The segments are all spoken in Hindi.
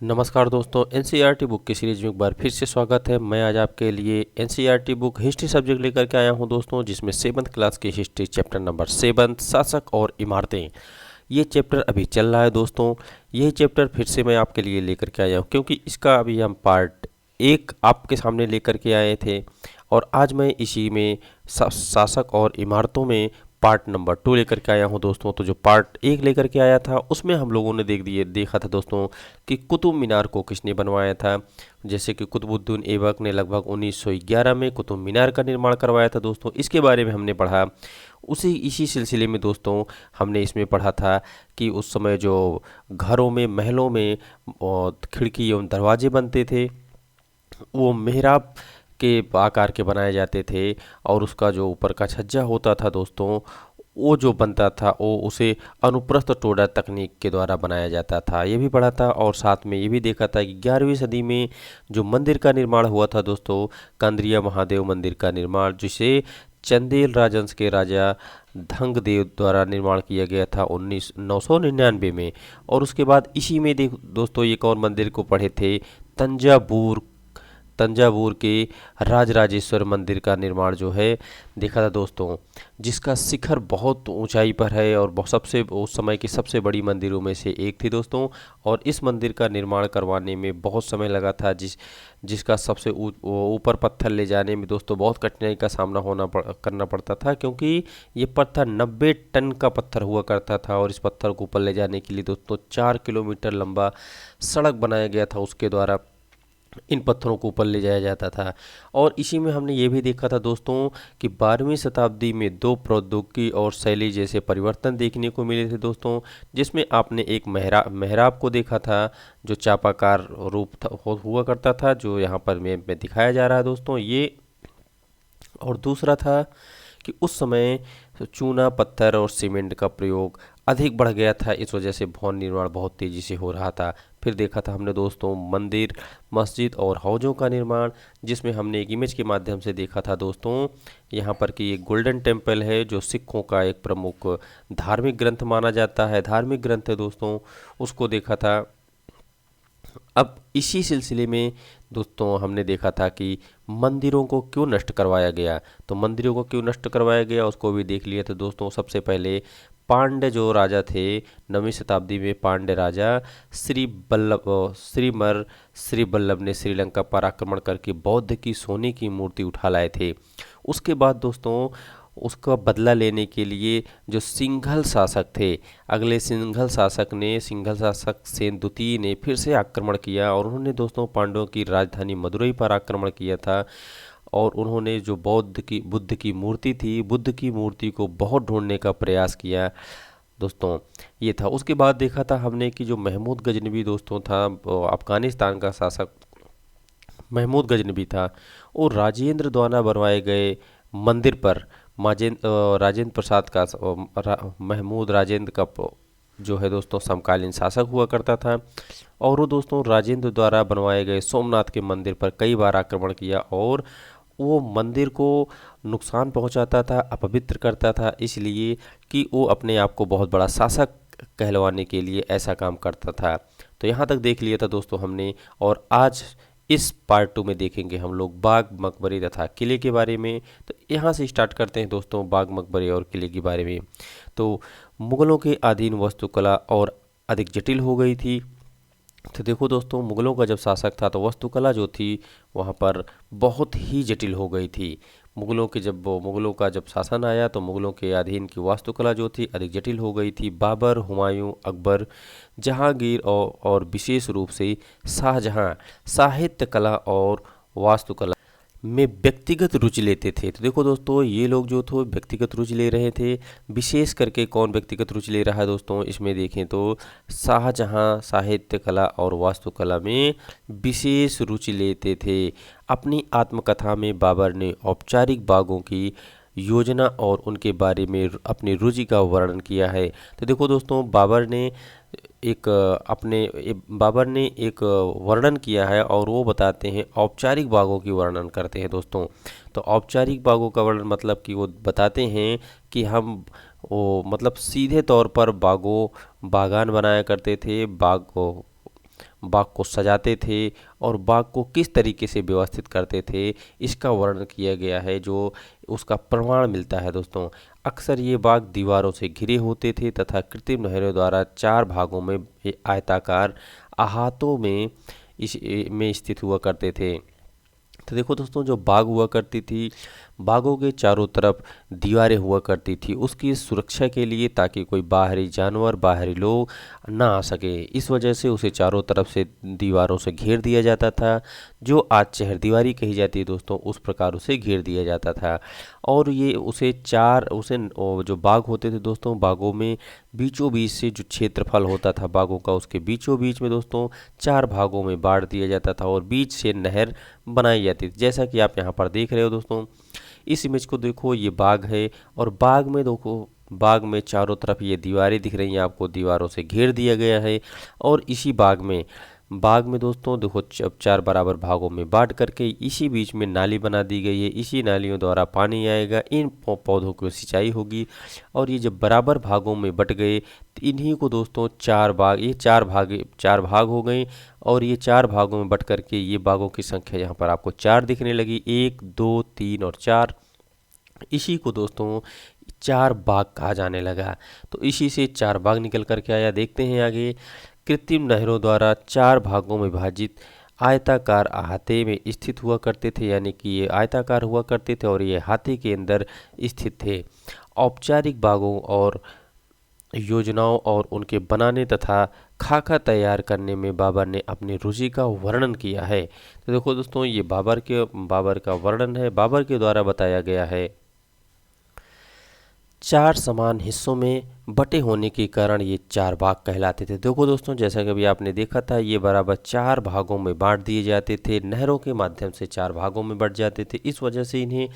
नमस्कार दोस्तों, एनसीईआरटी बुक की सीरीज में एक बार फिर से स्वागत है। मैं आज आपके लिए एनसीईआरटी बुक हिस्ट्री सब्जेक्ट लेकर के आया हूं दोस्तों, जिसमें 7th क्लास की हिस्ट्री चैप्टर नंबर 7 शासक और इमारतें। ये चैप्टर अभी चल रहा है दोस्तों। यही चैप्टर फिर से मैं आपके लिए लेकर के आया हूं, क्योंकि इसका अभी हम पार्ट 1 आपके सामने लेकर के आए थे और आज मैं इसी में शासक और इमारतों में पार्ट नंबर 2 लेकर के आया हूं दोस्तों। तो जो पार्ट 1 लेकर के आया था उसमें हम लोगों ने देखा था दोस्तों कि कुतुब मीनार को किसने बनवाया था। जैसे कि कुतुबुद्दीन ऐबक ने लगभग 1911 में कुतुब मीनार का निर्माण करवाया था दोस्तों। इसके बारे में हमने पढ़ा। इसी सिलसिले में दोस्तों हमने इसमें पढ़ा था कि उस समय जो घरों में, महलों में खिड़की एवं दरवाजे बनते थे, वो मेहराब के आकार के बनाए जाते थे और उसका जो ऊपर का छज्जा होता था दोस्तों, वो जो बनता था वो उसे अनुप्रस्थ टोडा तकनीक के द्वारा बनाया जाता था। ये भी पढ़ा था और साथ में ये भी देखा था कि 11वीं सदी में जो मंदिर का निर्माण हुआ था दोस्तों, कंद्रिया महादेव मंदिर का निर्माण, जिसे चंदेल राजवंश के राजा धंगदेव द्वारा निर्माण किया गया था 999 में। और उसके बाद इसी में दोस्तों एक और मंदिर को पढ़े थे, तंजावुर तंजावुर के राजराजेश्वर मंदिर का निर्माण जो है देखा था दोस्तों, जिसका शिखर बहुत ऊंचाई पर है और सबसे उस समय की सबसे बड़ी मंदिरों में से एक थी दोस्तों। और इस मंदिर का निर्माण करवाने में बहुत समय लगा था, जिसका सबसे ऊपर पत्थर ले जाने में दोस्तों बहुत कठिनाई का सामना करना पड़ता था, क्योंकि ये पत्थर 90 टन का पत्थर हुआ करता था। और इस पत्थर को ऊपर ले जाने के लिए दोस्तों 4 किलोमीटर लंबा सड़क बनाया गया था, उसके द्वारा इन पत्थरों को ऊपर ले जाया जाता था। और इसी में हमने ये भी देखा था दोस्तों कि 12वीं शताब्दी में 2 प्रौद्योगिकी और शैली जैसे परिवर्तन देखने को मिले थे दोस्तों, जिसमें आपने एक मेहराब को देखा था, जो चापाकार रूप हुआ करता था, जो यहाँ पर में दिखाया जा रहा है दोस्तों ये। और दूसरा था कि उस समय चूना, पत्थर और सीमेंट का प्रयोग अधिक बढ़ गया था, इस वजह से भवन निर्माण बहुत तेज़ी से हो रहा था। फिर देखा था हमने दोस्तों मंदिर, मस्जिद और हौजों का निर्माण, जिसमें हमने एक इमेज के माध्यम से देखा था दोस्तों यहाँ पर कि एक गोल्डन टेम्पल है, जो सिखों का एक प्रमुख धार्मिक ग्रंथ माना जाता है, धार्मिक ग्रंथ है दोस्तों, उसको देखा था। अब इसी सिलसिले में दोस्तों हमने देखा था कि मंदिरों को क्यों नष्ट करवाया गया। तो मंदिरों को क्यों नष्ट करवाया गया उसको भी देख लिया था दोस्तों। सबसे पहले पांड्य जो राजा थे 9वीं शताब्दी में, पांड्य राजा श्री बल्लभ ने श्रीलंका पर आक्रमण करके बौद्ध की सोने की मूर्ति उठा लाए थे। उसके बाद दोस्तों उसका बदला लेने के लिए जो सिंघल शासक थे, सिंघल शासक सेन द्वितीय ने फिर से आक्रमण किया और उन्होंने दोस्तों पांडवों की राजधानी मदुरई पर आक्रमण किया था। और उन्होंने जो बुद्ध की मूर्ति थी, बुद्ध की मूर्ति को बहुत ढूंढने का प्रयास किया दोस्तों, ये था। उसके बाद देखा था हमने कि जो महमूद गजनवी दोस्तों था, अफगानिस्तान का शासक महमूद गजनवी था, और राजेंद्र द्वारा बनवाए गए मंदिर पर राजेंद्र प्रसाद का महमूद राजेंद्र का जो है दोस्तों समकालीन शासक हुआ करता था। और वो दोस्तों राजेंद्र द्वारा बनवाए गए सोमनाथ के मंदिर पर कई बार आक्रमण किया और वो मंदिर को नुकसान पहुंचाता था, अपवित्र करता था, इसलिए कि वो अपने आप को बहुत बड़ा शासक कहलवाने के लिए ऐसा काम करता था। तो यहाँ तक देख लिया था दोस्तों हमने। और आज इस पार्ट 2 में देखेंगे हम लोग बाग, मकबरे तथा किले के बारे में। तो यहाँ से स्टार्ट करते हैं दोस्तों बाग, मकबरे और किले के बारे में। तो मुग़लों के अधीन वास्तुकला और अधिक जटिल हो गई थी। तो देखो दोस्तों, मुग़लों का जब शासक था तो वास्तुकला जो थी वहाँ पर बहुत ही जटिल हो गई थी। मुग़लों का जब शासन आया तो मुग़लों के अधीन की वास्तुकला जो थी अधिक जटिल हो गई थी। बाबर, हुमायूं, अकबर, जहांगीर और विशेष रूप से शाहजहां साहित्य कला और वास्तुकला में व्यक्तिगत रुचि लेते थे। तो देखो दोस्तों, ये लोग जो थे व्यक्तिगत रुचि ले रहे थे। विशेष करके कौन व्यक्तिगत रुचि ले रहा है दोस्तों, इसमें देखें तो शाहजहां साहित्य कला और वास्तुकला में विशेष रुचि लेते थे। अपनी आत्मकथा में बाबर ने औपचारिक बागों की योजना और उनके बारे में अपनी रुचि का वर्णन किया है। तो देखो दोस्तों, बाबर ने एक वर्णन किया है और वो बताते हैं, औपचारिक बागों की वर्णन करते हैं दोस्तों। तो औपचारिक बागों का वर्णन मतलब कि वो बताते हैं कि हम वो मतलब सीधे तौर पर बागान बनाया करते थे, बाग को सजाते थे और बाग को किस तरीके से व्यवस्थित करते थे, इसका वर्णन किया गया है, जो उसका प्रमाण मिलता है दोस्तों। अक्सर ये बाग दीवारों से घिरे होते थे तथा कृत्रिम नहरों द्वारा 4 भागों में आयताकार अहातों में स्थित हुआ करते थे। तो देखो दोस्तों, जो बाग हुआ करती थी, बागों के चारों तरफ दीवारें हुआ करती थी उसकी सुरक्षा के लिए, ताकि कोई बाहरी जानवर, बाहरी लोग ना आ सके। इस वजह से उसे चारों तरफ से दीवारों से घेर दिया जाता था। जो आज चहरदीवारी कही जाती है दोस्तों, उस प्रकार उसे घेर दिया जाता था। और ये जो बाग होते थे दोस्तों, बागों में बीचों बीच से जो क्षेत्रफल होता था बागों का, उसके बीचों बीच में दोस्तों 4 भागों में बांट दिया जाता था और बीच से नहर बनाई जाती थी, जैसा कि आप यहाँ पर देख रहे हो दोस्तों। इस इमेज को देखो, ये बाग है और बाग में देखो, बाग में चारों तरफ ये दीवारें दिख रही हैं आपको, दीवारों से घेर दिया गया है। और इसी बाग में दोस्तों देखो, 4 बराबर भागों में बांट करके इसी बीच में नाली बना दी गई है। इसी नालियों द्वारा पानी आएगा, इन पौधों की सिंचाई होगी। और ये जब बराबर भागों में बट गए तो इन्हीं को दोस्तों 4 भाग हो गए। और ये 4 भागों में बट करके ये बागों की संख्या यहाँ पर आपको 4 दिखने लगी, 1, 2, 3 और 4। इसी को दोस्तों 4 बाग कहा जाने लगा। तो इसी से 4 बाग निकल करके आया। देखते हैं आगे। कृत्रिम नहरों द्वारा 4 भागों में विभाजित आयताकार अहाते में स्थित हुआ करते थे, यानी कि ये आयताकार हुआ करते थे और ये अहाते के अंदर स्थित थे। औपचारिक बागों और योजनाओं और उनके बनाने तथा खाका तैयार करने में बाबर ने अपनी रुचि का वर्णन किया है। तो देखो दोस्तों, ये बाबर का वर्णन है, बाबर के द्वारा बताया गया है। 4 समान हिस्सों में बटे होने के कारण ये 4 भाग कहलाते थे। देखो दोस्तों, जैसा कि अभी आपने देखा था, ये बराबर 4 भागों में बांट दिए जाते थे, नहरों के माध्यम से 4 भागों में बट जाते थे। इस वजह से इन्हें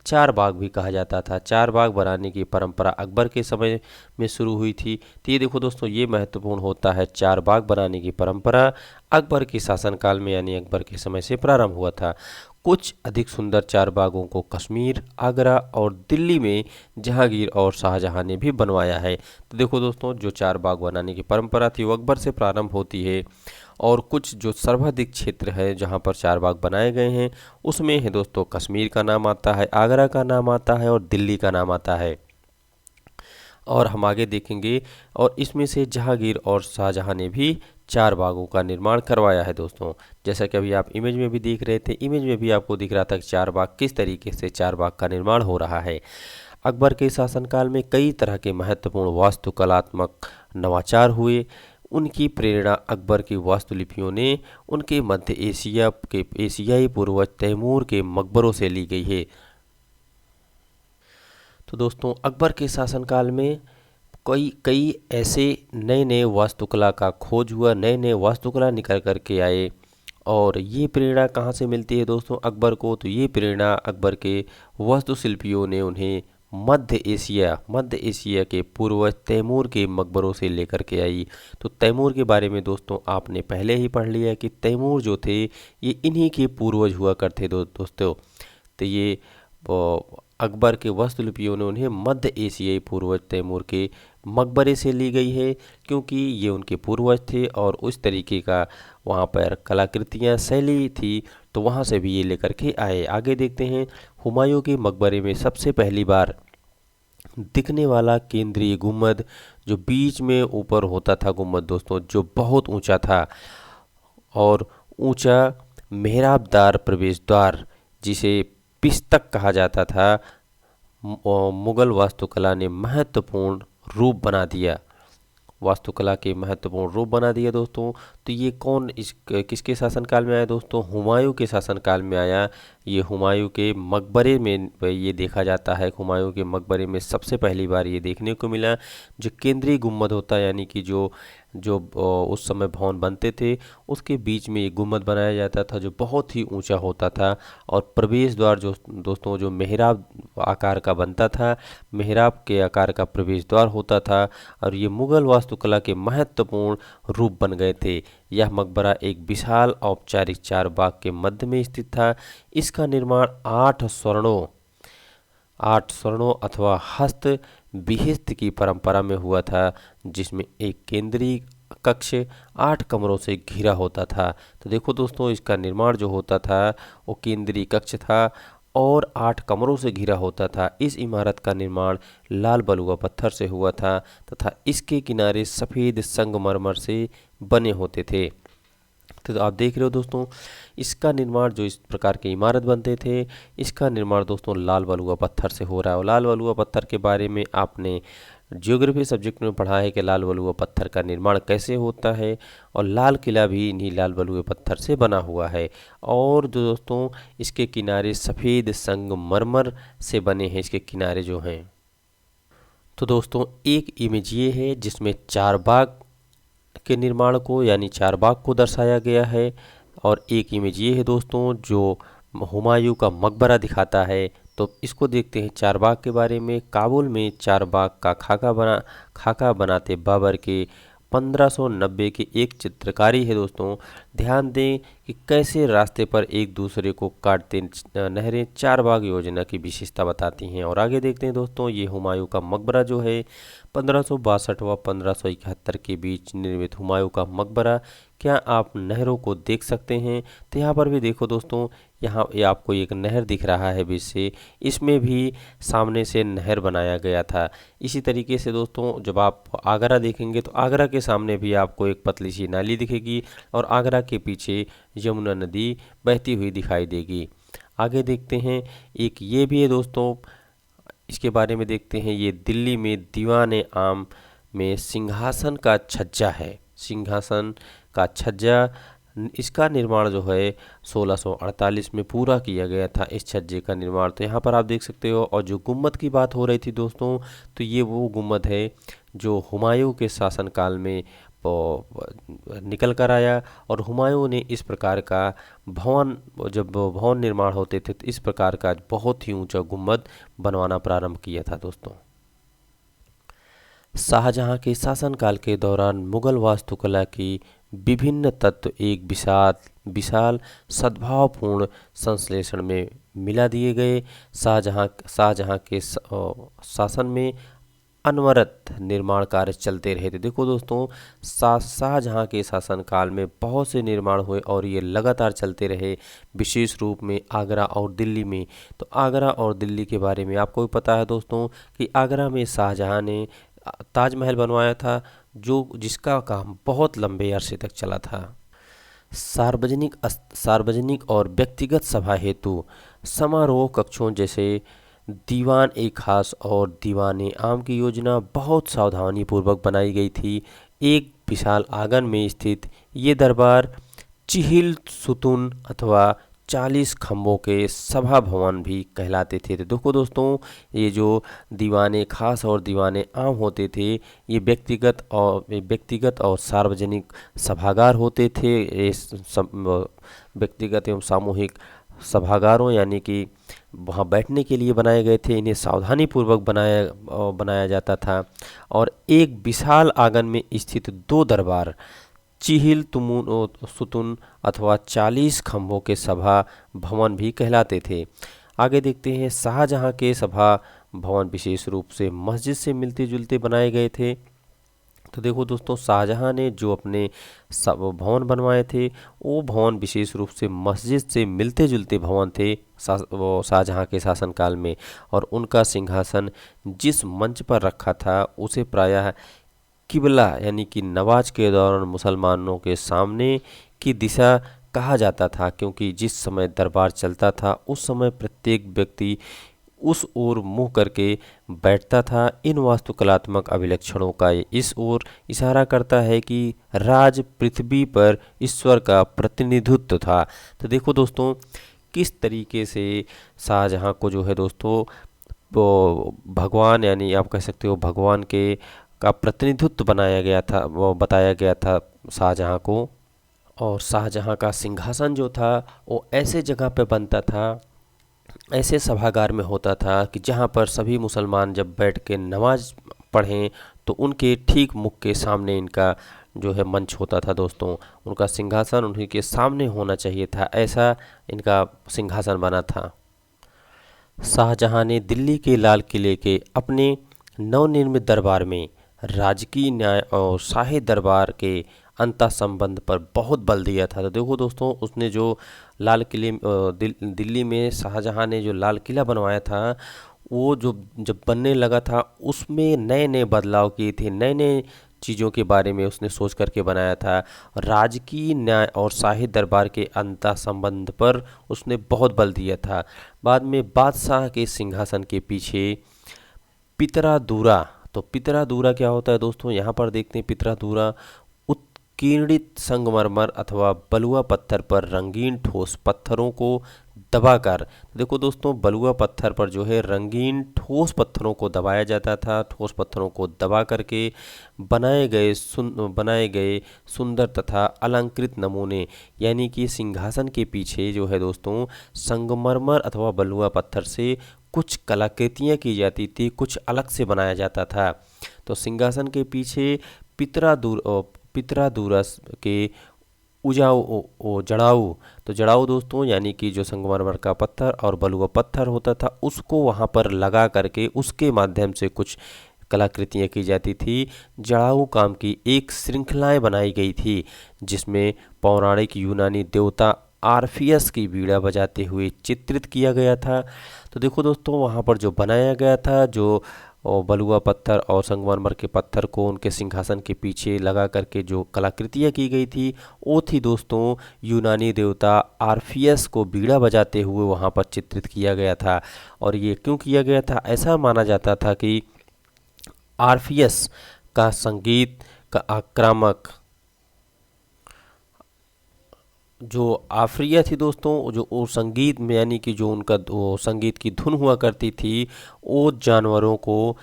4 बाग भी कहा जाता था। 4 बाग बनाने की परंपरा अकबर के समय में शुरू हुई थी। तो ये देखो दोस्तों, ये महत्वपूर्ण होता है, 4 बाग बनाने की परंपरा अकबर के शासनकाल में, यानी अकबर के समय से प्रारंभ हुआ था। कुछ अधिक सुंदर 4 बागों को कश्मीर, आगरा और दिल्ली में जहांगीर और शाहजहां ने भी बनवाया है। तो देखो दोस्तों, जो 4 बाग बनाने की परंपरा थी वो अकबर से प्रारंभ होती है। और कुछ जो सर्वाधिक क्षेत्र है जहां पर 4 बाग बनाए गए हैं, उसमें है दोस्तों कश्मीर का नाम आता है, आगरा का नाम आता है और दिल्ली का नाम आता है। और हम आगे देखेंगे। और इसमें से जहांगीर और शाहजहां ने भी 4 बागों का निर्माण करवाया है दोस्तों। जैसा कि अभी आप इमेज में भी देख रहे थे, इमेज में भी आपको दिख रहा था कि 4 बाग किस तरीके से 4 बाग का निर्माण हो रहा है। अकबर के शासनकाल में कई तरह के महत्वपूर्ण वास्तुकलात्मक नवाचार हुए। उनकी प्रेरणा अकबर की वास्तुलिपियों ने उनके मध्य एशियाई पूर्वज तैमूर के मकबरों से ली गई है। तो दोस्तों, अकबर के शासनकाल में कई ऐसे नए नए वास्तुकला का खोज हुआ, नए नए वास्तुकला निकल कर के आए। और ये प्रेरणा कहाँ से मिलती है दोस्तों अकबर को? तो ये प्रेरणा अकबर के वास्तुशिल्पियों ने उन्हें मध्य एशिया के पूर्वज तैमूर के मकबरों से लेकर के आई। तो तैमूर के बारे में दोस्तों आपने पहले ही पढ़ लिया कि तैमूर जो थे ये इन्हीं के पूर्वज हुआ करते दोस्तों। तो ये अकबर के वास्तुलिपियों ने उन्हें मध्य एशियाई पूर्वज तैमूर के मकबरे से ली गई है, क्योंकि ये उनके पूर्वज थे और उस तरीके का वहाँ पर कलाकृतियाँ शैली थी, तो वहाँ से भी ये लेकर के आए। आगे देखते हैं। हुमायूं के मकबरे में सबसे पहली बार दिखने वाला केंद्रीय गुम्बद, जो बीच में ऊपर होता था गुम्बद दोस्तों, जो बहुत ऊंचा था और ऊंचा मेहराबदार प्रवेश द्वार, जिसे पिस्तक कहा जाता था, मुगल वास्तुकला ने महत्वपूर्ण रूप बना दिया। वास्तुकला के महत्वपूर्ण रूप बना दिया दोस्तों। तो ये किसके शासनकाल में आया दोस्तों? हुमायूं के शासनकाल में आया। ये हुमायूं के मकबरे में ये देखा जाता है। हुमायूं के मकबरे में सबसे पहली बार ये देखने को मिला, जो केंद्रीय गुम्बद होता है, यानी कि जो उस समय भवन बनते थे उसके बीच में एक गुम्बद बनाया जाता था जो बहुत ही ऊंचा होता था। और प्रवेश द्वार जो दोस्तों जो मेहराब आकार का बनता था, मेहराब के आकार का प्रवेश द्वार होता था। और ये मुगल वास्तुकला के महत्वपूर्ण रूप बन गए थे। यह मकबरा एक विशाल औपचारिक 4 बाग के मध्य में स्थित था। इसका निर्माण 8 स्वर्णों अथवा हस्त विहिस्त की परंपरा में हुआ था, जिसमें एक केंद्रीय कक्ष 8 कमरों से घिरा होता था। तो देखो दोस्तों, इसका निर्माण जो होता था वो केंद्रीय कक्ष था और 8 कमरों से घिरा होता था। इस इमारत का निर्माण लाल बलुआ पत्थर से हुआ था तथा इसके किनारे सफ़ेद संगमरमर से बने होते थे। तो आप देख रहे हो दोस्तों, इसका निर्माण जो इस प्रकार की इमारत बनते थे, इसका निर्माण दोस्तों लाल बलुआ पत्थर से हो रहा है। और लाल बलुआ पत्थर के बारे में आपने ज्योग्राफी सब्जेक्ट में पढ़ा है कि लाल बलुआ पत्थर का निर्माण कैसे होता है, और लाल किला भी इन्हीं लाल बलुए पत्थर से बना हुआ है। और जो दोस्तों, इसके किनारे सफ़ेद संगमरमर से बने हैं इसके किनारे जो हैं। तो दोस्तों, एक इमेज ये है जिसमें चारबाग के निर्माण को यानी चारबाग को दर्शाया गया है, और एक इमेज ये है दोस्तों जो हुमायूं का मकबरा दिखाता है। तो इसको देखते हैं चारबाग के बारे में। काबुल में चारबाग का खाका बनाते बाबर के 1590 की एक चित्रकारी है दोस्तों। ध्यान दें कि कैसे रास्ते पर एक दूसरे को काटते नहरें चारबाग योजना की विशेषता बताती हैं। और आगे देखते हैं दोस्तों, ये हुमायूं का मकबरा जो है 1562 व 1571 के बीच निर्मित हुमायूं का मकबरा। क्या आप नहरों को देख सकते हैं? तो यहाँ पर भी देखो दोस्तों, यहाँ ये आपको एक नहर दिख रहा है बीच से, इसमें भी सामने से नहर बनाया गया था। इसी तरीके से दोस्तों, जब आप आगरा देखेंगे तो आगरा के सामने भी आपको एक पतली सी नाली दिखेगी और आगरा के पीछे यमुना नदी बहती हुई दिखाई देगी। आगे देखते हैं, एक ये भी है दोस्तों, इसके बारे में देखते हैं। ये दिल्ली में दीवान आम में सिंहासन का छज्जा है। सिंहासन का छज्जा, इसका निर्माण जो है 1648 में पूरा किया गया था इस छज्जे का निर्माण। तो यहाँ पर आप देख सकते हो। और जो गुम्बद की बात हो रही थी दोस्तों, तो ये वो गुम्बद है जो हुमायूं के शासनकाल में निकल कर आया। और हुमायूं ने इस प्रकार का भवन, जब भवन निर्माण होते थे तो इस प्रकार का बहुत ही ऊंचा गुम्बद बनवाना प्रारंभ किया था दोस्तों। शाहजहां के शासनकाल के दौरान मुगल वास्तुकला की विभिन्न तत्व एक विशाल सद्भावपूर्ण संश्लेषण में मिला दिए गए। शाहजहां के शासन में अनवरत निर्माण कार्य चलते रहे थे। देखो दोस्तों, शाहजहां के शासनकाल में बहुत से निर्माण हुए और ये लगातार चलते रहे, विशेष रूप में आगरा और दिल्ली में। तो आगरा और दिल्ली के बारे में आपको भी पता है दोस्तों कि आगरा में शाहजहां ने ताजमहल बनवाया था, जिसका काम बहुत लंबे अरसे तक चला था। सार्वजनिक और व्यक्तिगत सभा हेतु समारोह कक्षों जैसे दीवान ए खास और दीवान ए आम की योजना बहुत सावधानी पूर्वक बनाई गई थी। एक विशाल आंगन में स्थित ये दरबार चिहिल सुतून अथवा 40 खम्भों के सभा भवन भी कहलाते थे। तो देखो दोस्तों, ये जो दीवाने खास और दीवाने आम होते थे, ये व्यक्तिगत और सार्वजनिक सभागार होते थे। ये व्यक्तिगत एवं सामूहिक सभागारों यानी कि वहाँ बैठने के लिए बनाए गए थे। इन्हें सावधानी पूर्वक बनाया जाता था। और एक विशाल आंगन में स्थित 2 दरबार चिहिल सुतून अथवा 40 खम्भों के सभा भवन भी कहलाते थे। आगे देखते हैं, शाहजहां के सभा भवन विशेष रूप से मस्जिद से मिलते जुलते बनाए गए थे। तो देखो दोस्तों, शाहजहां ने जो अपने सब भवन बनवाए थे वो भवन विशेष रूप से मस्जिद से मिलते जुलते भवन थे वो शाहजहां के शासनकाल में। और उनका सिंहासन जिस मंच पर रखा था उसे प्रायः किबला यानी कि नमाज के दौरान मुसलमानों के सामने की दिशा कहा जाता था, क्योंकि जिस समय दरबार चलता था उस समय प्रत्येक व्यक्ति उस ओर मुंह करके बैठता था। इन वास्तुकलात्मक अभिलक्षणों का इस ओर इशारा करता है कि राज पृथ्वी पर ईश्वर का प्रतिनिधित्व था। तो देखो दोस्तों, किस तरीके से शाहजहां को जो है दोस्तों वो भगवान यानी आप कह सकते हो भगवान का प्रतिनिधित्व बनाया गया था, वो बताया गया था शाहजहां को। और शाहजहां का सिंहासन जो था वो ऐसे जगह पे बनता था, ऐसे सभागार में होता था कि जहाँ पर सभी मुसलमान जब बैठ के नमाज पढ़ें तो उनके ठीक मुख के सामने इनका जो है मंच होता था दोस्तों। उनका सिंहासन उन्हीं के सामने होना चाहिए था, ऐसा इनका सिंहासन बना था। शाहजहां ने दिल्ली के लाल किले के अपने नवनिर्मित दरबार में राजकीय न्याय और शाही दरबार के अंतः संबंध पर बहुत बल दिया था। तो देखो दोस्तों, उसने जो लाल किले दिल्ली में शाहजहां ने जो लाल किला बनवाया था, वो जो जब बनने लगा था उसमें नए नए बदलाव किए थे, नए नए चीज़ों के बारे में उसने सोच करके बनाया था। राजकीय न्याय और शाही दरबार के अंतः संबंध पर उसने बहुत बल दिया था। बाद में बादशाह के सिंहासन के पीछे पितरादूरा। तो पितरादूरा क्या होता है दोस्तों, यहाँ पर देखते हैं। पितरादूरा उत्कीर्णित संगमरमर अथवा बलुआ पत्थर पर रंगीन ठोस पत्थरों को दबाकर। देखो दोस्तों, बलुआ पत्थर पर जो है रंगीन ठोस पत्थरों को दबाया जाता था। ठोस पत्थरों को दबा करके बनाए गए सुंदर तथा अलंकृत नमूने, यानी कि सिंहासन के पीछे जो है दोस्तों, संगमरमर अथवा बलुआ पत्थर से कुछ कलाकृतियाँ की जाती थी, कुछ अलग से बनाया जाता था। तो सिंहासन के पीछे पितरादूरस के जड़ाऊ। तो जड़ाऊ दोस्तों, यानी कि जो संगमरमर का पत्थर और बलुआ पत्थर होता था, उसको वहाँ पर लगा करके उसके माध्यम से कुछ कलाकृतियाँ की जाती थी। जड़ाऊ काम की एक श्रृंखलाएं बनाई गई थी, जिसमें पौराणिक यूनानी देवता आर्फियस की बीड़ा बजाते हुए चित्रित किया गया था। तो देखो दोस्तों, वहाँ पर जो बनाया गया था, जो बलुआ पत्थर और संगमरमर के पत्थर को उनके सिंहासन के पीछे लगा करके जो कलाकृतियाँ की गई थी, वो थी दोस्तों यूनानी देवता आर्फियस को बीड़ा बजाते हुए वहाँ पर चित्रित किया गया था। और ये क्यों किया गया था? ऐसा माना जाता था कि आर्फियस का संगीत का आक्रामक जो आफरिया थी दोस्तों, जो वो संगीत में, यानी कि जो उनका वो संगीत की धुन हुआ करती थी, वो जानवरों को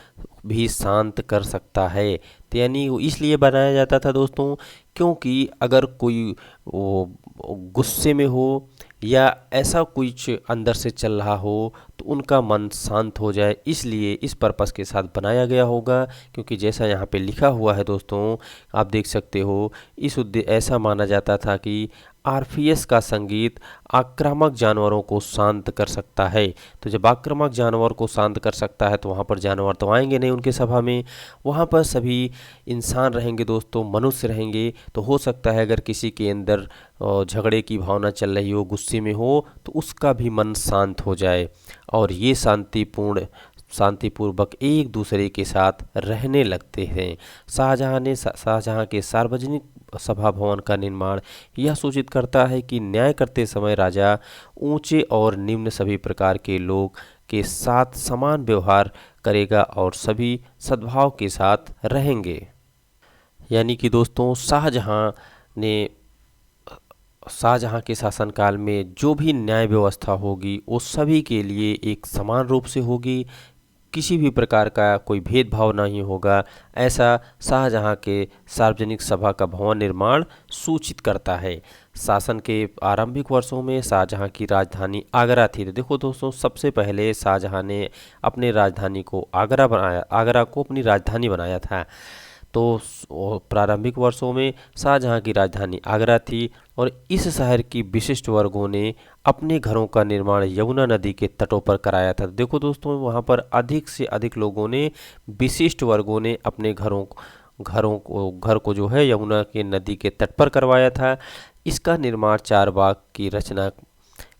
भी शांत कर सकता है। तो यानी वो इसलिए बनाया जाता था दोस्तों, क्योंकि अगर कोई वो गुस्से में हो या ऐसा कुछ अंदर से चल रहा हो, तो उनका मन शांत हो जाए, इसलिए इस पर्पस के साथ बनाया गया होगा। क्योंकि जैसा यहाँ पे लिखा हुआ है दोस्तों, आप देख सकते हो, ऐसा माना जाता था कि आर्फियस का संगीत आक्रामक जानवरों को शांत कर सकता है। तो जब आक्रामक जानवर को शांत कर सकता है, तो वहाँ पर जानवर तो आएंगे नहीं उनके सभा में, वहाँ पर सभी इंसान रहेंगे दोस्तों, मनुष्य रहेंगे। तो हो सकता है अगर किसी के अंदर झगड़े की भावना चल रही हो, गुस्से में हो, तो उसका भी मन शांत हो जाए और ये शांतिपूर्वक एक दूसरे के साथ रहने लगते हैं। शाहजहां के सार्वजनिक सभा भवन का निर्माण यह सूचित करता है कि न्याय करते समय राजा ऊंचे और निम्न सभी प्रकार के लोग के साथ समान व्यवहार करेगा और सभी सद्भाव के साथ रहेंगे। यानी कि दोस्तों, शाहजहां के शासनकाल में जो भी न्याय व्यवस्था होगी, वो सभी के लिए एक समान रूप से होगी, किसी भी प्रकार का कोई भेदभाव नहीं होगा। ऐसा शाहजहां के सार्वजनिक सभा का भवन निर्माण सूचित करता है। शासन के आरंभिक वर्षों में शाहजहां की राजधानी आगरा थी। तो देखो दोस्तों, सबसे पहले शाहजहां ने अपने राजधानी को आगरा को अपनी राजधानी बनाया था। तो प्रारंभिक वर्षों में शाहजहां की राजधानी आगरा थी और इस शहर की विशिष्ट वर्गों ने अपने घरों का निर्माण यमुना नदी के तटों पर कराया था। देखो दोस्तों, वहाँ पर अधिक से अधिक लोगों ने, विशिष्ट वर्गों ने अपने घर को जो है यमुना के नदी के तट पर करवाया था। इसका निर्माण चार बाग की रचना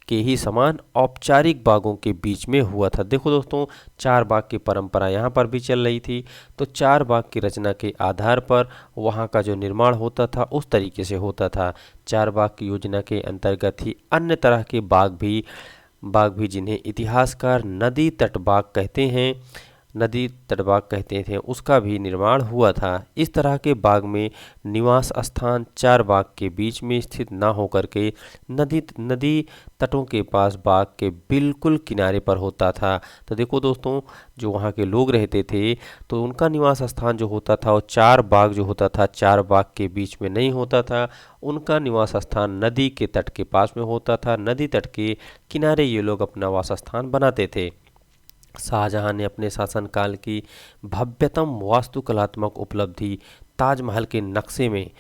के ही समान औपचारिक बागों के बीच में हुआ था। देखो दोस्तों, चार बाग की परंपरा यहाँ पर भी चल रही थी। तो चार बाग की रचना के आधार पर वहाँ का जो निर्माण होता था, उस तरीके से होता था। चार बाग की योजना के अंतर्गत ही अन्य तरह के बाग भी जिन्हें इतिहासकार नदी तटबाग कहते थे, उसका भी निर्माण हुआ था। इस तरह के बाग में निवास स्थान चार बाग के बीच में स्थित न होकर के नदी तटों के पास बाग के बिल्कुल किनारे पर होता था। तो देखो दोस्तों, जो वहाँ के लोग रहते थे, तो उनका निवास स्थान जो होता था, वो चार बाग जो होता था, चार बाग के बीच में नहीं होता था। उनका निवास स्थान नदी के तट के पास में होता था। नदी तट के किनारे ये लोग अपना वास स्थान बनाते थे। शाहजहां ने अपने शासनकाल की भव्यतम वास्तुकलात्मक उपलब्धि ताजमहल के नक्शे में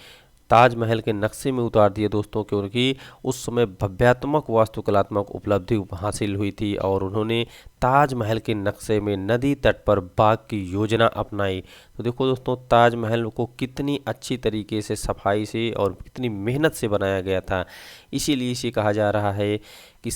ताजमहल के नक्शे में उतार दिए दोस्तों, क्योंकि उस समय भव्यात्मक वास्तुकलात्मक उपलब्धि हासिल हुई थी और उन्होंने ताजमहल के नक्शे में नदी तट पर बाग की योजना अपनाई। तो देखो दोस्तों, ताजमहल को कितनी अच्छी तरीके से सफाई से और कितनी मेहनत से बनाया गया था। इसीलिए इसे कहा जा रहा है कि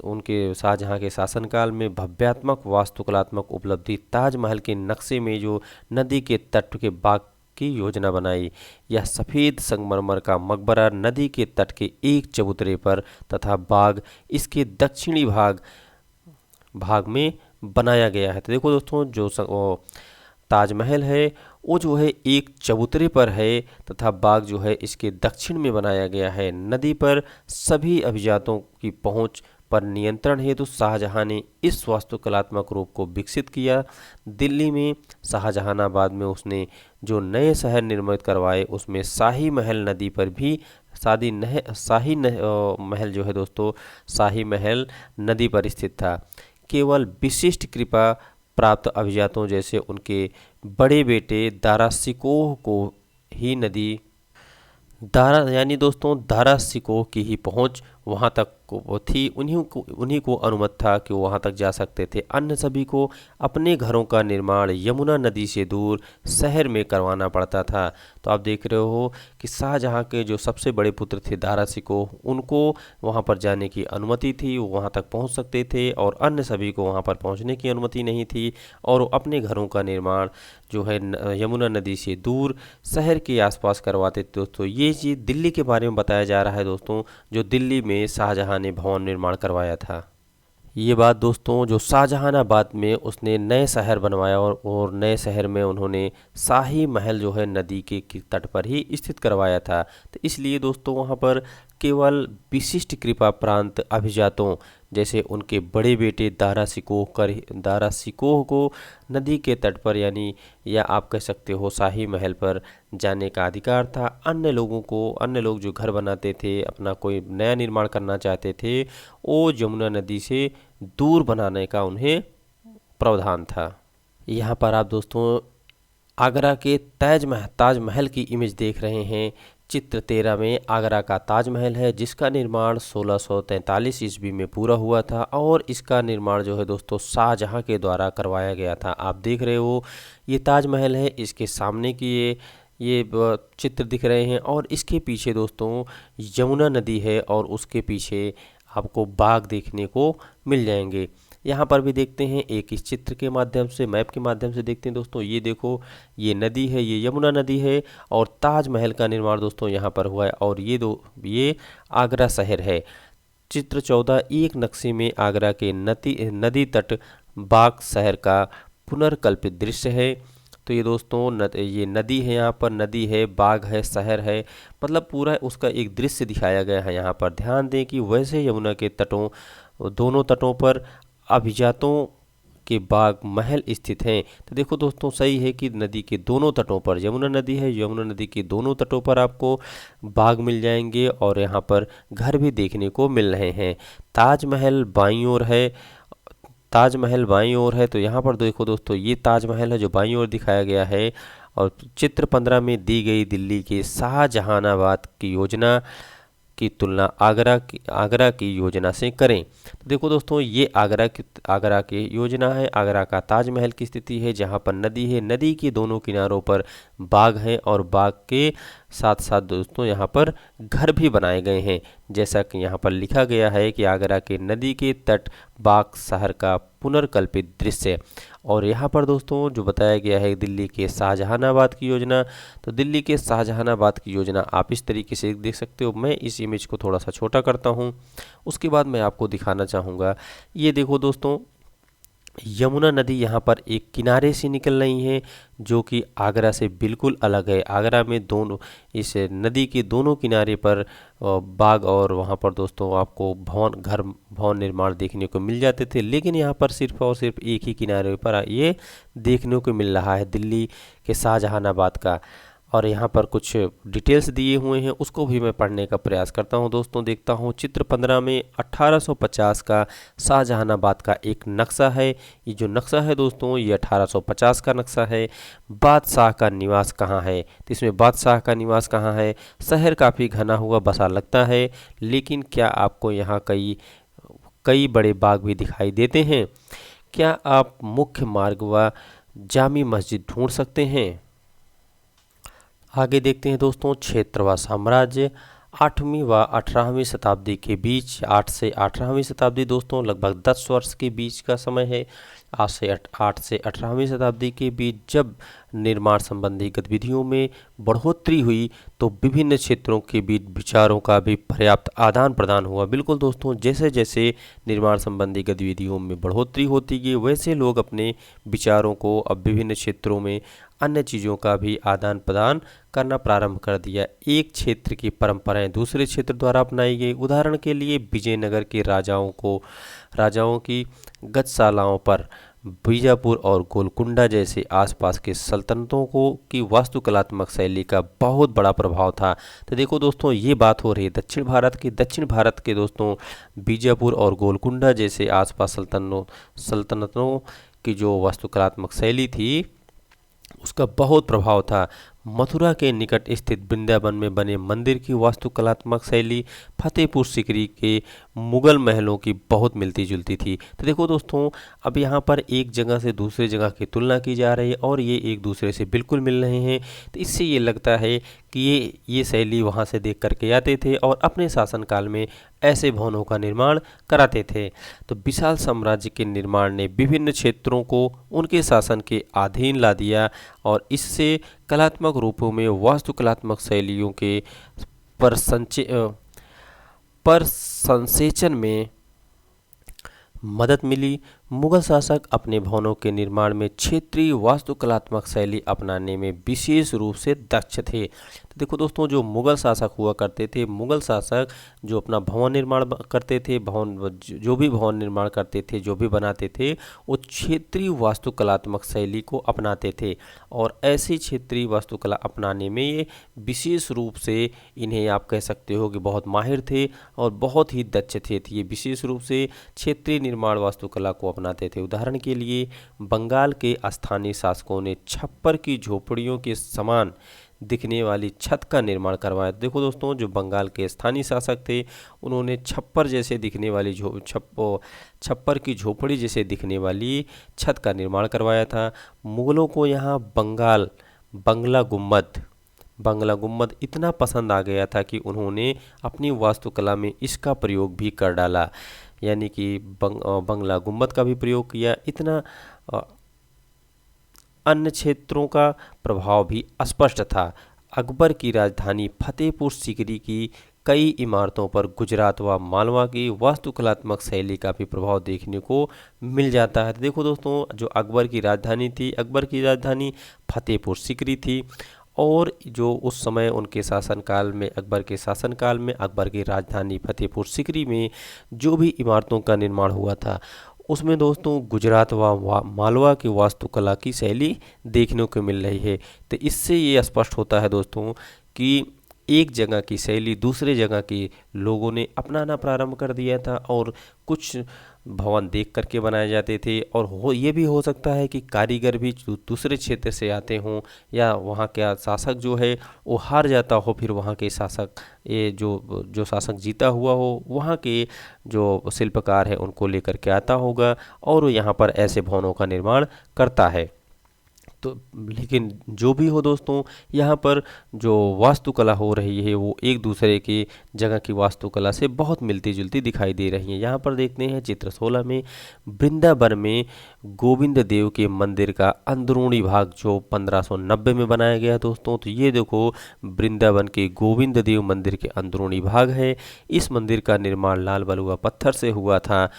उनके शाहजहाँ के शासनकाल में भव्यात्मक वास्तुकलात्मक उपलब्धि ताजमहल के नक्शे में जो नदी के तट के बाग की योजना बनाई। यह सफ़ेद संगमरमर का मकबरा नदी के तट के एक चबूतरे पर तथा बाग इसके दक्षिणी भाग में बनाया गया है। तो देखो दोस्तों, जो ताजमहल है वो जो है एक चबूतरे पर है तथा बाग जो है इसके दक्षिण में बनाया गया है। नदी पर सभी अभिजातों की पहुंच पर नियंत्रण हेतु शाहजहां ने इस वास्तुकलात्मक रूप को विकसित किया। दिल्ली में शाहजहानाबाद में उसने जो नए शहर निर्मित करवाए उसमें शाही महल नदी पर भी महल जो है दोस्तों, शाही महल नदी पर स्थित था। केवल विशिष्ट कृपा प्राप्त अभिजातों जैसे उनके बड़े बेटे दारा शिकोह को ही दारा शिकोह की ही पहुंच वहां तक को थी। उन्हीं को अनुमति था कि वो वहाँ तक जा सकते थे। अन्य सभी को अपने घरों का निर्माण यमुना नदी से दूर शहर में करवाना पड़ता था। तो आप देख रहे हो कि शाहजहाँ के जो सबसे बड़े पुत्र थे दारा शिकोह, उनको वहाँ पर जाने की अनुमति थी, वो वहाँ तक पहुँच सकते थे और अन्य सभी को वहाँ पर पहुँचने की अनुमति नहीं थी और वो अपने घरों का निर्माण जो है यमुना नदी से दूर शहर के आसपास करवाते थे। दोस्तों, ये चीज़ दिल्ली के बारे में बताया जा रहा है दोस्तों, जो दिल्ली में शाहजहाँ ने भवन निर्माण करवाया था। ये बात दोस्तों, जो शाहजहानाबाद में उसने नए शहर बनवाया और नए शहर में उन्होंने शाही महल जो है नदी के तट पर ही स्थित करवाया था। तो इसलिए दोस्तों वहाँ पर केवल विशिष्ट कृपा प्रांत अभिजातों जैसे उनके बड़े बेटे दारा शिकोह को नदी के तट पर यानी या आप कह सकते हो शाही महल पर जाने का अधिकार था। अन्य लोग जो घर बनाते थे, अपना कोई नया निर्माण करना चाहते थे, वो यमुना नदी से दूर बनाने का उन्हें प्रावधान था। यहाँ पर आप दोस्तों आगरा के ताजमहल की इमेज देख रहे हैं। चित्र 13 में आगरा का ताजमहल है, जिसका निर्माण 1643 ईस्वी में पूरा हुआ था और इसका निर्माण जो है दोस्तों शाहजहाँ के द्वारा करवाया गया था। आप देख रहे हो ये ताजमहल है, इसके सामने की ये चित्र दिख रहे हैं और इसके पीछे दोस्तों यमुना नदी है और उसके पीछे आपको बाग देखने को मिल जाएंगे। यहाँ पर भी देखते हैं एक इस चित्र के माध्यम से, मैप के माध्यम से देखते हैं दोस्तों। ये देखो, ये नदी है, ये यमुना नदी है और ताजमहल का निर्माण दोस्तों यहाँ पर हुआ है और ये आगरा शहर है। चित्र 14 एक नक्शे में आगरा के नदी तट बाग शहर का पुनर्कल्पित दृश्य है। तो ये दोस्तों ये नदी है, यहाँ पर नदी है, बाग है, शहर है, मतलब पूरा उसका एक दृश्य दिखाया गया है। यहाँ पर ध्यान दें कि वैसे यमुना के दोनों तटों पर अभिजातों के बाग महल स्थित हैं। तो देखो दोस्तों, सही है कि नदी के दोनों तटों पर यमुना नदी है, यमुना नदी के दोनों तटों पर आपको बाग मिल जाएंगे और यहाँ पर घर भी देखने को मिल रहे हैं। ताजमहल बाईं ओर है। तो यहाँ पर देखो दोस्तों, ये ताजमहल है जो बाईं ओर दिखाया गया है और चित्र 15 में दी गई दिल्ली के शाहजहानाबाद की योजना की तुलना आगरा की योजना से करें। तो देखो दोस्तों, ये आगरा की योजना है। आगरा का ताजमहल की स्थिति है जहाँ पर नदी है, नदी के दोनों किनारों पर बाग है और बाग के साथ साथ दोस्तों यहाँ पर घर भी बनाए गए हैं। जैसा कि यहाँ पर लिखा गया है कि आगरा के नदी के तट बाग शहर का पुनर्कल्पित दृश्य। और यहाँ पर दोस्तों जो बताया गया है दिल्ली के शाहजहानाबाद की योजना, तो दिल्ली के शाहजहानाबाद की योजना आप इस तरीके से देख सकते हो। मैं इस इमेज को थोड़ा सा छोटा करता हूँ, उसके बाद मैं आपको दिखाना चाहूँगा। ये देखो दोस्तों, यमुना नदी यहाँ पर एक किनारे से निकल रही है जो कि आगरा से बिल्कुल अलग है। आगरा में इस नदी के दोनों किनारे पर बाग और वहाँ पर दोस्तों आपको भवन निर्माण देखने को मिल जाते थे, लेकिन यहाँ पर सिर्फ और सिर्फ एक ही किनारे पर ये देखने को मिल रहा है दिल्ली के शाहजहानाबाद का। और यहाँ पर कुछ डिटेल्स दिए हुए हैं, उसको भी मैं पढ़ने का प्रयास करता हूँ दोस्तों। देखता हूँ चित्र 15 में 1850 का शाहजहानाबाद का एक नक्शा है। ये जो नक्शा है दोस्तों, ये 1850 का नक्शा है। बादशाह का निवास कहाँ है? तो इसमें बादशाह का निवास कहाँ है? शहर काफ़ी घना हुआ बसा लगता है, लेकिन क्या आपको यहाँ कई कई बड़े बाग भी दिखाई देते हैं? क्या आप मुख्य मार्ग व जामी मस्जिद ढूंढ सकते हैं? आगे देखते हैं दोस्तों, क्षेत्र व साम्राज्य 8वीं व 18वीं शताब्दी के बीच। 8 से 18वीं शताब्दी दोस्तों लगभग 10 वर्ष के बीच का समय है। 8 से 18वीं शताब्दी के बीच जब निर्माण संबंधी गतिविधियों में बढ़ोतरी हुई तो विभिन्न क्षेत्रों के बीच विचारों का भी पर्याप्त आदान प्रदान हुआ। बिल्कुल दोस्तों, जैसे जैसे निर्माण संबंधी गतिविधियों में बढ़ोतरी होती गई, वैसे लोग अपने विचारों को अब विभिन्न क्षेत्रों में अन्य चीज़ों का भी आदान प्रदान करना प्रारंभ कर दिया। एक क्षेत्र की परंपराएं दूसरे क्षेत्र द्वारा अपनाई गई। उदाहरण के लिए विजयनगर के राजाओं की गतशालाओं पर बीजापुर और गोलकुंडा जैसे आसपास के सल्तनतों की वास्तुकलात्मक शैली का बहुत बड़ा प्रभाव था। तो देखो दोस्तों, ये बात हो रही है दक्षिण भारत के दोस्तों, बीजापुर और गोलकुंडा जैसे आसपास सल्तनतों की जो वास्तुकलात्मक शैली थी, उसका बहुत प्रभाव था। मथुरा के निकट स्थित वृंदावन में बने मंदिर की वास्तुकलात्मक शैली फतेहपुर सीकरी के मुगल महलों की बहुत मिलती जुलती थी। तो देखो दोस्तों, अब यहाँ पर एक जगह से दूसरे जगह की तुलना की जा रही है और ये एक दूसरे से बिल्कुल मिल रहे हैं। तो इससे ये लगता है कि ये शैली वहाँ से देख करके आते थे और अपने शासनकाल में ऐसे भवनों का निर्माण कराते थे। तो विशाल साम्राज्य के निर्माण ने विभिन्न क्षेत्रों को उनके शासन के अधीन ला दिया और इससे कलात्मक रूपों में वास्तुकलात्मक शैलियों के पर संसेचन में मदद मिली। मुगल शासक अपने भवनों के निर्माण में क्षेत्रीय वास्तुकलात्मक शैली अपनाने में विशेष रूप से दक्ष थे। तो देखो दोस्तों, जो मुगल शासक हुआ करते थे, मुगल शासक जो अपना भवन निर्माण करते थे, जो भी भवन निर्माण करते थे, जो भी बनाते थे, वो क्षेत्रीय वास्तुकलात्मक शैली को अपनाते थे और ऐसी क्षेत्रीय वास्तुकला अपनाने में ये विशेष रूप से इन्हें आप कह सकते हो कि बहुत माहिर थे और बहुत ही दक्ष थे। ये विशेष रूप से क्षेत्रीय निर्माण वास्तुकला को अपनाते थे। उदाहरण के लिए बंगाल के स्थानीय शासकों ने छप्पर की झोपड़ियों के समान दिखने वाली छत का निर्माण करवाया। देखो दोस्तों, जो बंगाल के स्थानीय शासक थे, उन्होंने छप्पर जैसे दिखने वाली छप्पर की झोपड़ी जैसे दिखने वाली छत का निर्माण करवाया था। मुगलों को यहाँ बंगला गुम्बद इतना पसंद आ गया था कि उन्होंने अपनी वास्तुकला में इसका प्रयोग भी कर डाला, यानी कि बंगला गुम्बद का भी प्रयोग किया। इतना अन्य क्षेत्रों का प्रभाव भी स्पष्ट था। अकबर की राजधानी फतेहपुर सीकरी की कई इमारतों पर गुजरात व मालवा की वास्तुकलात्मक शैली का भी प्रभाव देखने को मिल जाता है। तो देखो दोस्तों, जो अकबर की राजधानी फतेहपुर सीकरी थी और जो उस समय उनके शासनकाल में अकबर की राजधानी फतेहपुर सीकरी में जो भी इमारतों का निर्माण हुआ था, उसमें दोस्तों गुजरात व मालवा की वास्तुकला की शैली देखने को मिल रही है। तो इससे ये स्पष्ट होता है दोस्तों कि एक जगह की शैली दूसरे जगह के लोगों ने अपनाना प्रारंभ कर दिया था और कुछ भवन देख करके बनाए जाते थे। और ये भी हो सकता है कि कारीगर भी दूसरे क्षेत्र से आते हों या वहाँ का शासक जो है वो हार जाता हो, फिर वहाँ के शासक जो शासक जीता हुआ हो, वहाँ के जो शिल्पकार है उनको लेकर के आता होगा और यहाँ पर ऐसे भवनों का निर्माण करता है। तो लेकिन जो भी हो दोस्तों, यहाँ पर जो वास्तुकला हो रही है वो एक दूसरे की जगह की वास्तुकला से बहुत मिलती जुलती दिखाई दे रही है। यहाँ पर देखते हैं चित्र 16 में वृंदावन में गोविंद देव के मंदिर का अंदरूनी भाग जो 1590 में बनाया गया दोस्तों। तो ये देखो, वृंदावन के गोविंद देव मंदिर के अंदरूनी भाग है। इस मंदिर का निर्माण लाल बलुआ पत्थर से हुआ था।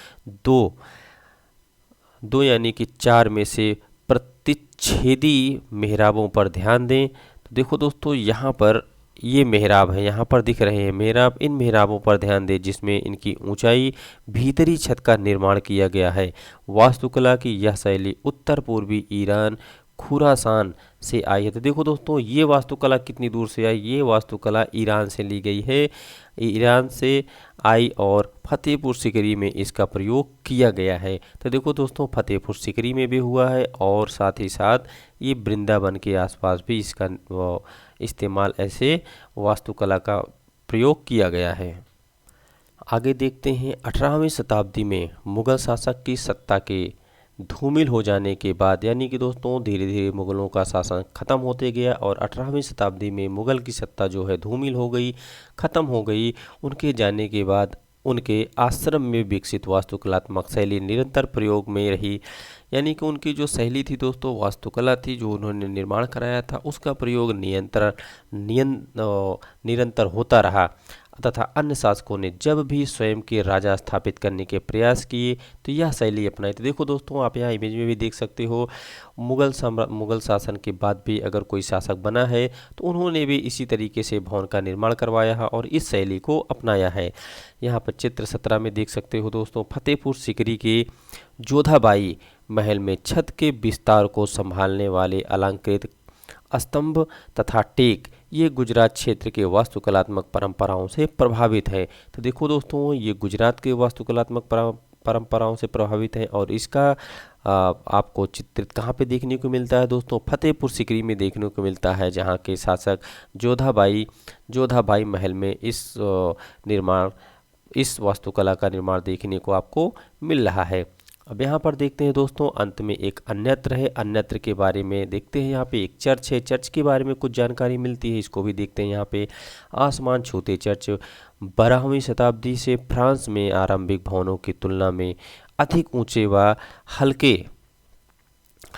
दो यानी कि 4 में से प्रतिच्छेदी मेहराबों पर ध्यान दें। तो देखो दोस्तों, यहाँ पर ये मेहराब है, यहाँ पर दिख रहे हैं मेहराब। इन मेहराबों पर ध्यान दें जिसमें इनकी ऊंचाई भीतरी छत का निर्माण किया गया है। वास्तुकला की यह शैली उत्तर पूर्वी ईरान, खुरासान से आई है। तो देखो दोस्तों, ये वास्तुकला कितनी दूर से आई, ये वास्तुकला ईरान से ली गई है, ईरान से आई और फतेहपुर सीकरी में इसका प्रयोग किया गया है। तो देखो दोस्तों, फतेहपुर सीकरी में भी हुआ है और साथ ही साथ ये वृंदावन के आसपास भी इसका इस्तेमाल ऐसे वास्तुकला का प्रयोग किया गया है। आगे देखते हैं, 18वीं शताब्दी में मुग़ल शासक की सत्ता के धूमिल हो जाने के बाद, यानी कि दोस्तों धीरे धीरे मुग़लों का शासन ख़त्म होते गया और 18वीं शताब्दी में मुग़ल की सत्ता जो है धूमिल हो गई, ख़त्म हो गई। उनके जाने के बाद उनके आश्रम में विकसित वास्तुकलात्मक शैली निरंतर प्रयोग में रही, यानी कि उनकी जो शैली थी दोस्तों, वास्तुकला थी जो उन्होंने निर्माण कराया था, उसका प्रयोग निरंतर होता रहा तथा अन्य शासकों ने जब भी स्वयं के राजा स्थापित करने के प्रयास किए तो यह शैली अपनाई। तो देखो दोस्तों, आप यहाँ इमेज में भी देख सकते हो, मुग़ल शासन के बाद भी अगर कोई शासक बना है तो उन्होंने भी इसी तरीके से भवन का निर्माण करवाया है और इस शैली को अपनाया है। यहाँ पर चित्र 17 में देख सकते हो दोस्तों, फतेहपुर सीकरी के जोधाबाई महल में छत के विस्तार को संभालने वाले अलंकृत स्तंभ तथा टेक, ये गुजरात क्षेत्र के वास्तुकलात्मक परंपराओं से प्रभावित है। तो देखो दोस्तों, ये गुजरात के वास्तुकलात्मक परंपराओं से प्रभावित है और इसका आपको चित्रित कहाँ पे देखने को मिलता है दोस्तों, फतेहपुर सीकरी में देखने को मिलता है, जहाँ के शासक जोधाबाई महल में इस वास्तुकला का निर्माण देखने को आपको मिल रहा है। अब यहाँ पर देखते हैं दोस्तों, अंत में एक अन्यत्र है, अन्यत्र के बारे में देखते हैं। यहाँ पे एक चर्च है, चर्च के बारे में कुछ जानकारी मिलती है, इसको भी देखते हैं। यहाँ पे आसमान छूते चर्च 12वीं शताब्दी से फ्रांस में आरंभिक भवनों की तुलना में अधिक ऊंचे व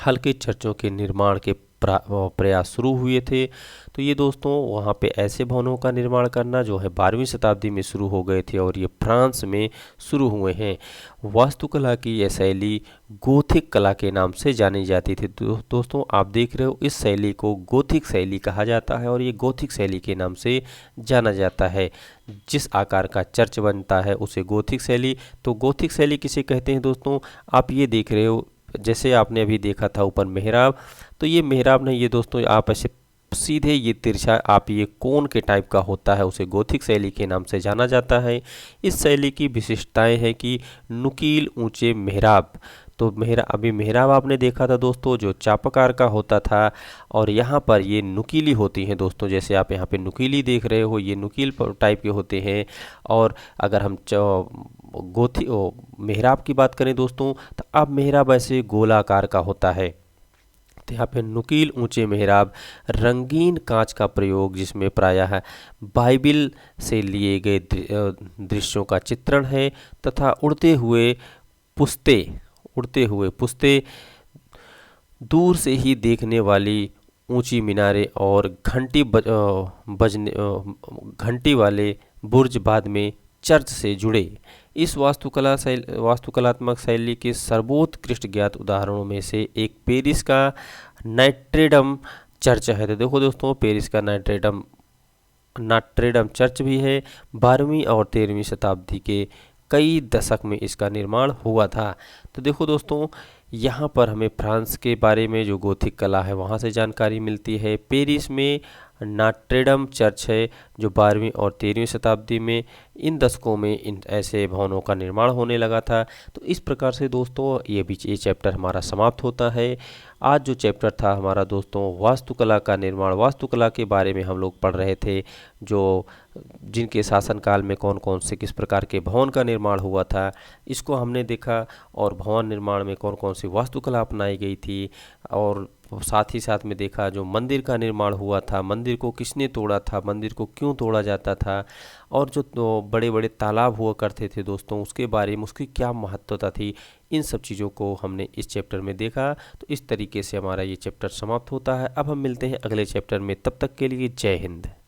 हल्के चर्चों के निर्माण के प्रयास शुरू हुए थे। तो ये दोस्तों, वहाँ पे ऐसे भवनों का निर्माण करना जो है 12वीं शताब्दी में शुरू हो गए थे और ये फ्रांस में शुरू हुए हैं। वास्तुकला की यह शैली गोथिक कला के नाम से जानी जाती थी। दोस्तों, आप देख रहे हो, इस शैली को गोथिक शैली कहा जाता है और ये गोथिक शैली के नाम से जाना जाता है। जिस आकार का चर्च बनता है उसे गोथिक शैली, तो गोथिक शैली किसे कहते हैं दोस्तों, आप ये देख रहे हो, जैसे आपने अभी देखा था ऊपर मेहराब, तो ये मेहराब नहीं, ये दोस्तों आप ऐसे सीधे ये तिरछा आप ये कोन के टाइप का होता है, उसे गोथिक शैली के नाम से जाना जाता है। इस शैली की विशेषताएं हैं कि नुकील ऊंचे मेहराब, तो मेहराब आपने देखा था दोस्तों जो चापाकार का होता था और यहाँ पर ये नुकीली होती हैं दोस्तों, जैसे आप यहाँ पे नुकीली देख रहे हो, ये नुकील टाइप के होते हैं। और अगर हम मेहराब की बात करें दोस्तों, तो अब मेहराब ऐसे गोलाकार का होता है। तो यहाँ पे नुकील ऊंचे मेहराब, रंगीन कांच का प्रयोग जिसमें प्रायः बाइबिल से लिए गए दृश्यों का चित्रण है तथा उड़ते हुए पुस्ते, दूर से ही देखने वाली ऊंची मीनारें और घंटी वाले बुर्ज बाद में चर्च से जुड़े। इस वास्तुकलात्मक शैली के सर्वोत्कृष्ट ज्ञात उदाहरणों में से एक पेरिस का नॉट्रे-डेम चर्च है। तो देखो दोस्तों, पेरिस का नॉट्रे-डेम चर्च भी है। 12वीं और 13वीं शताब्दी के कई दशक में इसका निर्माण हुआ था। तो देखो दोस्तों, यहाँ पर हमें फ्रांस के बारे में जो गोथिक कला है वहाँ से जानकारी मिलती है। पेरिस में नॉट्रे-डेम चर्च है जो 12वीं और 13वीं शताब्दी में, इन दशकों में इन ऐसे भवनों का निर्माण होने लगा था। तो इस प्रकार से दोस्तों ये चैप्टर हमारा समाप्त होता है। आज जो चैप्टर था हमारा दोस्तों वास्तुकला का निर्माण, वास्तुकला के बारे में हम लोग पढ़ रहे थे, जो जिनके शासनकाल में कौन कौन से किस प्रकार के भवन का निर्माण हुआ था, इसको हमने देखा। और भवन निर्माण में कौन कौन सी वास्तुकला अपनाई गई थी, और साथ ही साथ में देखा जो मंदिर का निर्माण हुआ था, मंदिर को किसने तोड़ा था, मंदिर को क्यों तोड़ा जाता था, और जो बड़े बड़े तालाब हुआ करते थे दोस्तों उसके बारे में, उसकी क्या महत्वता थी, इन सब चीज़ों को हमने इस चैप्टर में देखा। तो इस तरीके से हमारा ये चैप्टर समाप्त होता है। अब हम मिलते हैं अगले चैप्टर में, तब तक के लिए जय हिंद।